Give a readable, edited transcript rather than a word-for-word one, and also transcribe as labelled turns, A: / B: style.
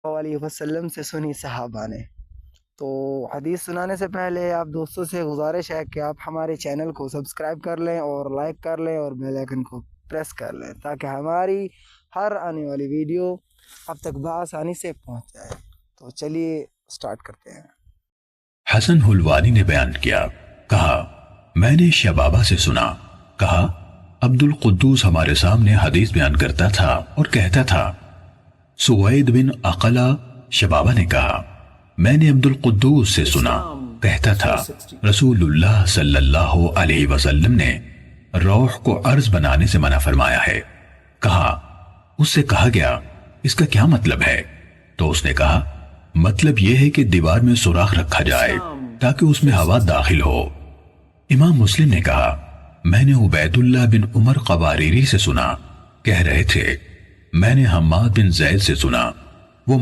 A: علیہ وسلم سے سنی صحابہ نے۔ تو حدیث سنانے سے پہلے آپ دوستوں سے گزارش ہے کہ آپ ہمارے چینل کو سبسکرائب کر لیں اور لائک کر لیں اور بیل آئیکن کو پریس کر لیں تاکہ ہماری ہر آنے والی ویڈیو اب تک بآسانی سے پہنچ جائے۔ تو چلیے سٹارٹ کرتے ہیں۔
B: حسن حلوانی نے بیان کیا، کہا میں نے شبابہ سے سنا، کہا عبد القدوس ہمارے سامنے حدیث بیان کرتا تھا اور کہتا تھا۔ سوید بن عقلہ شبابہ نے کہا میں نے عبد القدوس سے سنا، کہتا تھا رسول اللہ صلی اللہ علیہ وسلم نے روح کو عرض بنانے سے منع فرمایا ہے۔ کہا اس سے کہا گیا اس کا کیا مطلب ہے؟ تو اس نے کہا مطلب یہ ہے کہ دیوار میں سوراخ رکھا جائے تاکہ اس میں ہوا داخل ہو۔ امام مسلم نے کہا میں نے عبید اللہ بن عمر قواریری سے سنا، کہہ رہے تھے میں نے حماد بن زید سے سنا، وہ